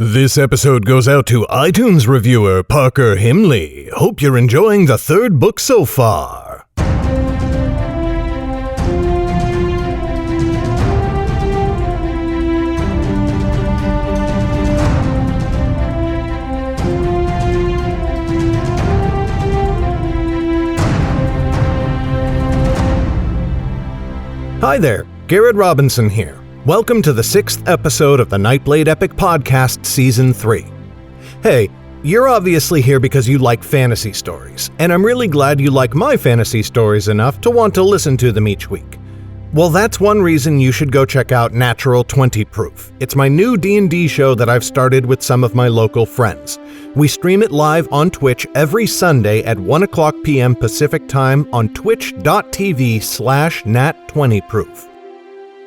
This episode goes out to iTunes reviewer Parker Himley. Hope you're enjoying the third book so far. Hi there, Garrett Robinson here. Welcome to the 6th episode of the Nightblade Epic Podcast Season 3. Hey, you're obviously here because you like fantasy stories, and I'm really glad you like my fantasy stories enough to want to listen to them each week. Well, that's one reason you should go check out Natural 20 Proof. It's my new D&D show that I've started with some of my local friends. We stream it live on Twitch every Sunday at 1:00 p.m. Pacific Time on twitch.tv/nat20proof.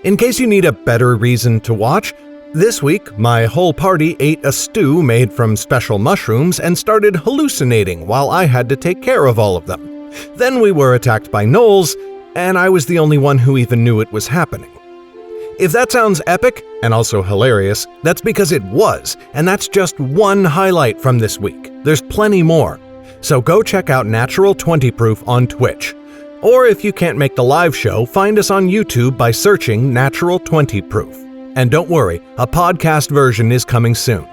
In case you need a better reason to watch, this week my whole party ate a stew made from special mushrooms and started hallucinating while I had to take care of all of them. Then we were attacked by gnolls, and I was the only one who even knew it was happening. If that sounds epic, and also hilarious, that's because it was, and that's just one highlight from this week. There's plenty more. So go check out Natural 20 Proof on Twitch. Or if you can't make the live show, find us on YouTube by searching Natural 20 Proof. And don't worry, a podcast version is coming soon.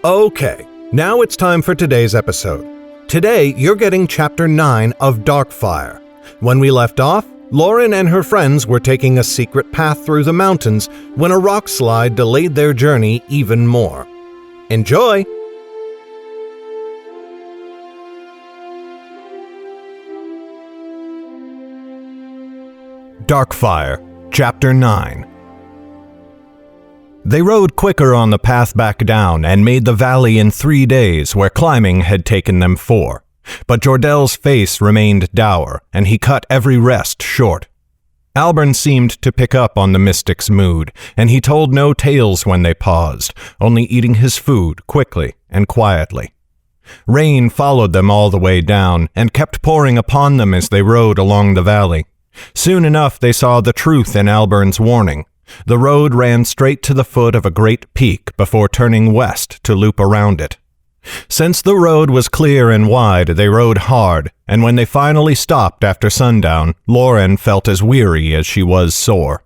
Okay, now it's time for today's episode. Today, you're getting Chapter 9 of Darkfire. When we left off, Lauren and her friends were taking a secret path through the mountains when a rock slide delayed their journey even more. Enjoy! Darkfire, Chapter 9. They rode quicker on the path back down and made the valley in 3 days where climbing had taken them 4. But Jordel's face remained dour, and he cut every rest short. Albern seemed to pick up on the mystic's mood, and he told no tales when they paused, only eating his food quickly and quietly. Rain followed them all the way down, and kept pouring upon them as they rode along the valley. Soon enough they saw the truth in Albern's warning. The road ran straight to the foot of a great peak before turning west to loop around it. Since the road was clear and wide, they rode hard, and when they finally stopped after sundown, Lauren felt as weary as she was sore.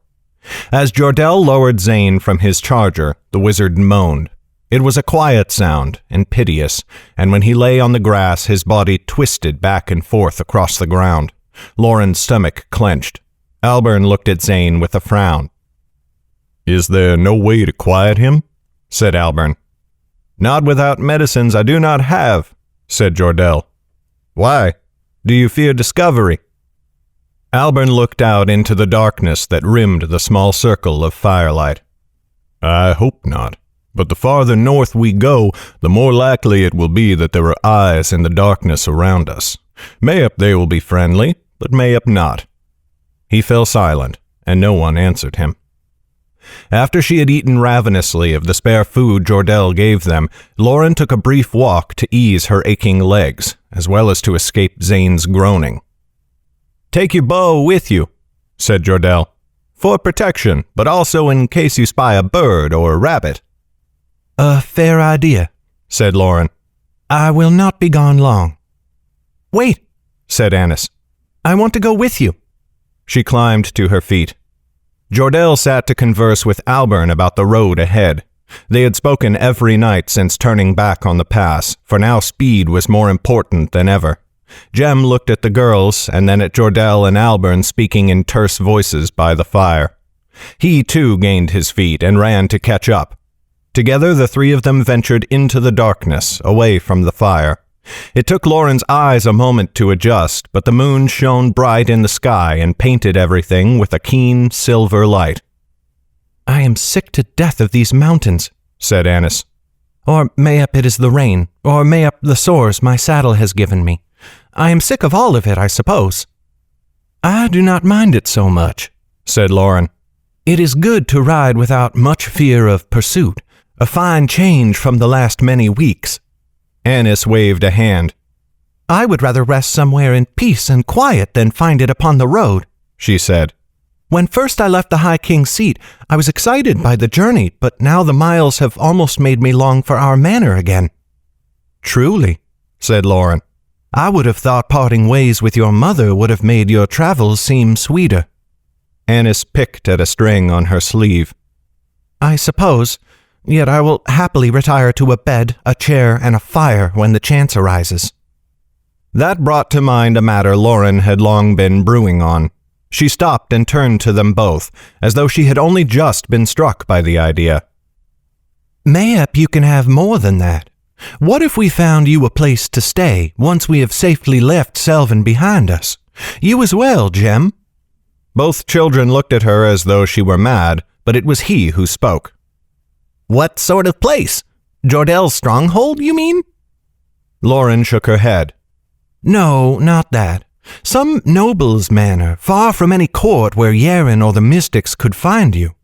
As Jordel lowered Zane from his charger, the wizard moaned. It was a quiet sound and piteous, and when he lay on the grass, his body twisted back and forth across the ground. Lauren's stomach clenched. Albern looked at Zane with a frown. "Is there no way to quiet him?" said Albern. "Not without medicines I do not have," said Jordel. "Why? Do you fear discovery?" Albern looked out into the darkness that rimmed the small circle of firelight. "I hope not. But the farther north we go, the more likely it will be that there are eyes in the darkness around us. Mayhap they will be friendly, but mayhap not." He fell silent, and no one answered him. After she had eaten ravenously of the spare food Jordel gave them, Lauren took a brief walk to ease her aching legs, as well as to escape Zane's groaning. "Take your bow with you," said Jordel, "for protection, but also in case you spy a bird or a rabbit." "A fair idea," said Lauren. "I will not be gone long." "Wait," said Annis. "I want to go with you." She climbed to her feet. Jordel sat to converse with Albern about the road ahead. They had spoken every night since turning back on the pass, for now speed was more important than ever. Jem looked at the girls, and then at Jordel and Albern speaking in terse voices by the fire. He, too, gained his feet and ran to catch up. Together the three of them ventured into the darkness, away from the fire. It took Lauren's eyes a moment to adjust, but the moon shone bright in the sky and painted everything with a keen silver light. "I am sick to death of these mountains," said Annis. "Or mayhap it is the rain, or mayhap the sores my saddle has given me. I am sick of all of it, I suppose." "I do not mind it so much," said Lauren. "It is good to ride without much fear of pursuit, a fine change from the last many weeks." Annis waved a hand. "I would rather rest somewhere in peace and quiet than find it upon the road," she said. When first I left the High King's seat, I was excited by the journey, but now the miles have almost made me long for our manor again." "Truly," said Lauren. "I would have thought parting ways with your mother would have made your travels seem sweeter." Annis picked at a string on her sleeve. "I suppose, yet I will happily retire to a bed, a chair, and a fire when the chance arises." That brought to mind a matter Lauren had long been brewing on. She stopped and turned to them both, as though she had only just been struck by the idea. "Mayhap you can have more than that. What if we found you a place to stay once we have safely left Selvin behind us? You as well, Jem." Both children looked at her as though she were mad, but it was he who spoke. "What sort of place? Jordel's stronghold, you mean?" Lauren shook her head. "No, not that. Some noble's manor, far from any court where Yaren or the mystics could find you.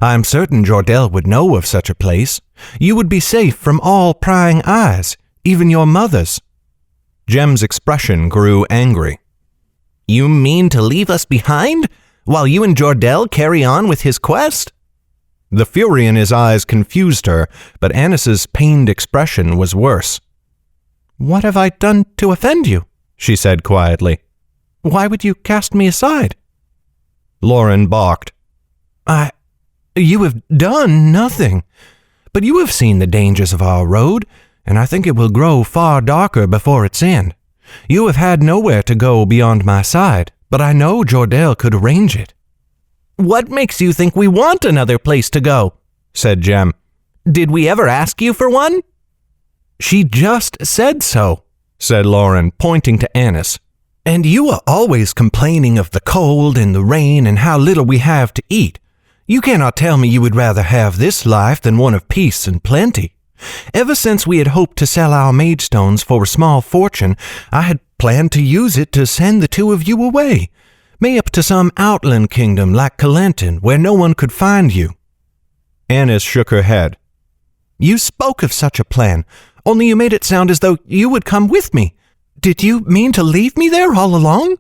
I am certain Jordel would know of such a place. You would be safe from all prying eyes, even your mother's." Jem's expression grew angry. "You mean to leave us behind, while you and Jordel carry on with his quest?" The fury in his eyes confused her, but Annis's pained expression was worse. "What have I done to offend you?" she said quietly. "Why would you cast me aside?" Lauren balked. You have done nothing. But you have seen the dangers of our road, and I think it will grow far darker before its end. You have had nowhere to go beyond my side, but I know Jordel could arrange it." "What makes you think we want another place to go?" said Jem. "Did we ever ask you for one?" "She just said so," said Lauren, pointing to Annis. "And you are always complaining of the cold and the rain and how little we have to eat. You cannot tell me you would rather have this life than one of peace and plenty. Ever since we had hoped to sell our maidstones for a small fortune, I had planned to use it to send the two of you away, mayhap to some outland kingdom like Calenton, where no one could find you." Annis shook her head. "You spoke of such a plan, only you made it sound as though you would come with me. Did you mean to leave me there all alone?"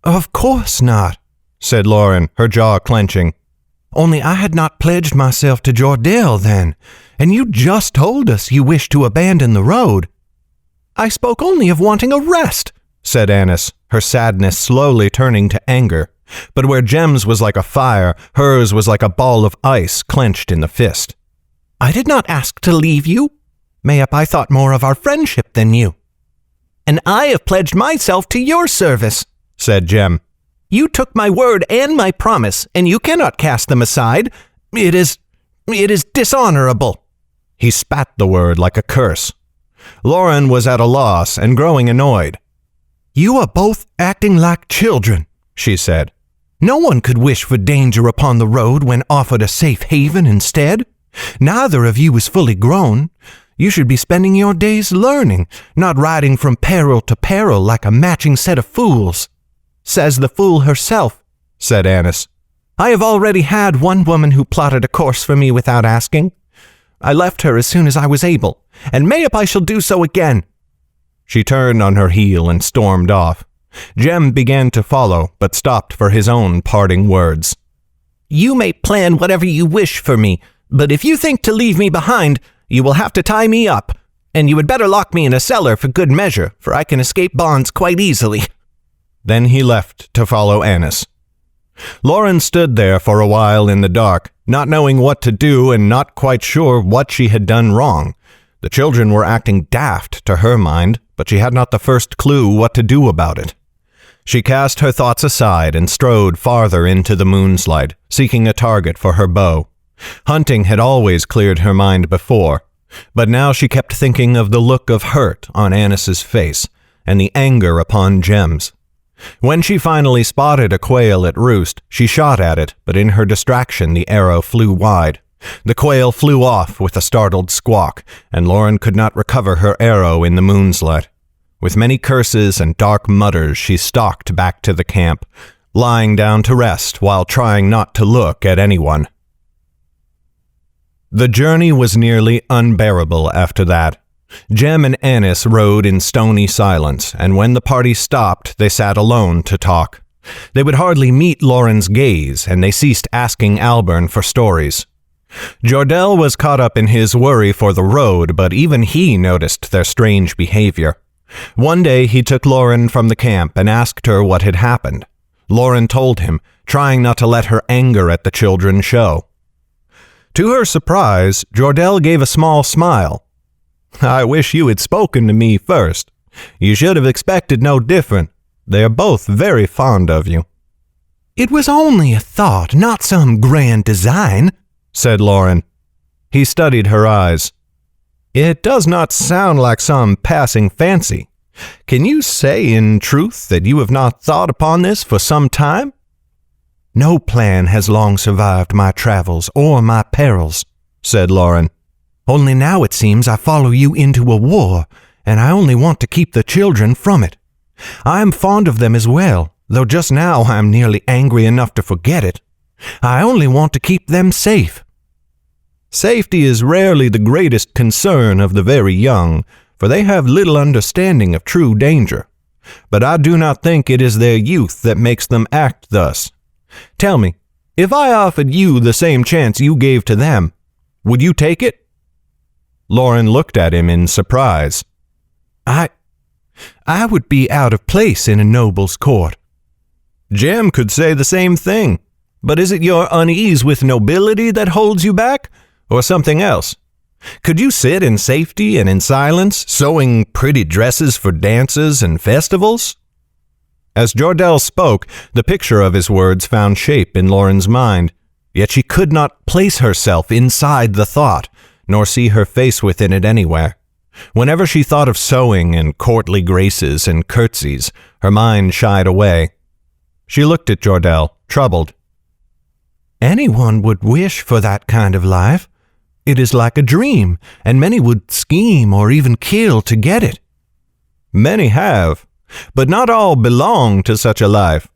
"Of course not," said Lauren, her jaw clenching. "Only I had not pledged myself to Jordel then, and you just told us you wished to abandon the road." "I spoke only of wanting a rest," said Annis, her sadness slowly turning to anger. But where Jem's was like a fire, hers was like a ball of ice clenched in the fist. "I did not ask to leave you. Mayhap I thought more of our friendship than you." "And I have pledged myself to your service," said Jem. "You took my word and my promise, and you cannot cast them aside. It is dishonorable." He spat the word like a curse. Lauren was at a loss and growing annoyed. "You are both acting like children," she said. "No one could wish for danger upon the road when offered a safe haven instead. Neither of you is fully grown. You should be spending your days learning, not riding from peril to peril like a matching set of fools." "Says the fool herself," said Annis. "I have already had one woman who plotted a course for me without asking. I left her as soon as I was able, and mayhap I shall do so again." She turned on her heel and stormed off. Jem began to follow, but stopped for his own parting words. "You may plan whatever you wish for me, but if you think to leave me behind, you will have to tie me up, and you had better lock me in a cellar for good measure, for I can escape bonds quite easily." Then he left to follow Annis. Lauren stood there for a while in the dark, not knowing what to do and not quite sure what she had done wrong. The children were acting daft to her mind, but she had not the first clue what to do about it. She cast her thoughts aside and strode farther into the moonslide, seeking a target for her bow. Hunting had always cleared her mind before, but now she kept thinking of the look of hurt on Annis's face and the anger upon Jem's. When she finally spotted a quail at roost, she shot at it, but in her distraction the arrow flew wide. The quail flew off with a startled squawk, and Lauren could not recover her arrow in the moonslide. With many curses and dark mutters, she stalked back to the camp, lying down to rest while trying not to look at anyone. The journey was nearly unbearable after that. Jem and Annis rode in stony silence, and when the party stopped, they sat alone to talk. They would hardly meet Lauren's gaze, and they ceased asking Albern for stories. Jordell was caught up in his worry for the road, but even he noticed their strange behavior. One day he took Lauren from the camp and asked her what had happened. Lauren told him, trying not to let her anger at the children show. To her surprise, Jordell gave a small smile. "I wish you had spoken to me first. You should have expected no different. They are both very fond of you." "It was only a thought, not some grand design," said Lauren. He studied her eyes. "It does not sound like some passing fancy. Can you say in truth that you have not thought upon this for some time?" "No plan has long survived my travels or my perils," said Lauren. "Only now it seems I follow you into a war, and I only want to keep the children from it. I am fond of them as well, though just now I am nearly angry enough to forget it. I only want to keep them safe." "Safety is rarely the greatest concern of the very young, for they have little understanding of true danger. But I do not think it is their youth that makes them act thus. Tell me, if I offered you the same chance you gave to them, would you take it?" Lauren looked at him in surprise. I would be out of place in a noble's court." "Jim could say the same thing. But is it your unease with nobility that holds you back, or something else? Could you sit in safety and in silence, sewing pretty dresses for dances and festivals?" As Jordell spoke, the picture of his words found shape in Lauren's mind, yet she could not place herself inside the thought, nor see her face within it anywhere. Whenever she thought of sewing and courtly graces and curtsies, her mind shied away. She looked at Jordell, troubled. "Anyone would wish for that kind of life. It is like a dream, and many would scheme or even kill to get it." "Many have, but not all belong to such a life.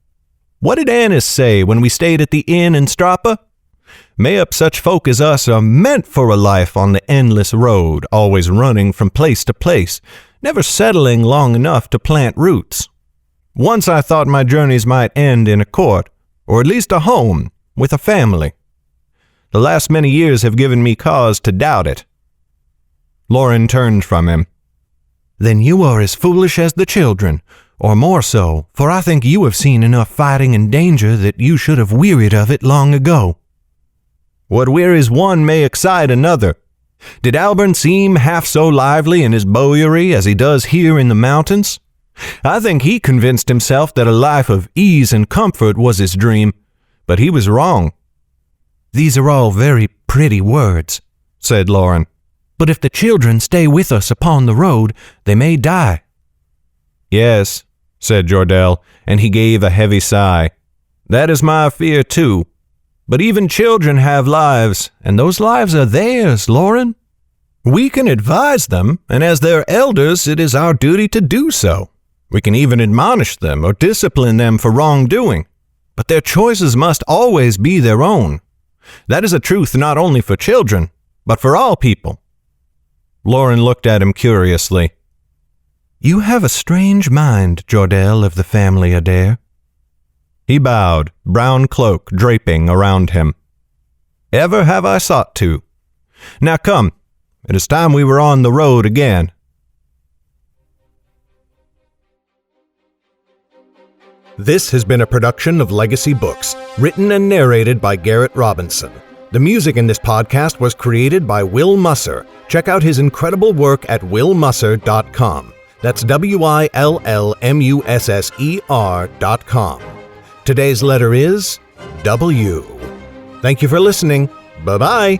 What did Annis say when we stayed at the inn in Strapa? Mayhap such folk as us are meant for a life on the endless road, always running from place to place, never settling long enough to plant roots. Once I thought my journeys might end in a court, or at least a home, with a family. The last many years have given me cause to doubt it." Lauren turned from him. "Then you are as foolish as the children, or more so, for I think you have seen enough fighting and danger that you should have wearied of it long ago." "What wearies one may excite another. Did Albern seem half so lively in his bowyery as he does here in the mountains? I think he convinced himself that a life of ease and comfort was his dream, but he was wrong." "These are all very pretty words," said Lauren. "But if the children stay with us upon the road, they may die." "Yes," said Jordell, and he gave a heavy sigh. "That is my fear too. But even children have lives, and those lives are theirs, Lauren. We can advise them, and as their elders, it is our duty to do so. We can even admonish them or discipline them for wrongdoing, but their choices must always be their own. That is a truth not only for children, but for all people." Lauren looked at him curiously. "You have a strange mind, Jordell of the family Adair." He bowed, brown cloak draping around him. "Ever have I sought to. Now come, it is time we were on the road again." This has been a production of Legacy Books, written and narrated by Garrett Robinson. The music in this podcast was created by Will Musser. Check out his incredible work at willmusser.com. That's WILLMUSSER.com. Today's letter is W. Thank you for listening. Bye-bye.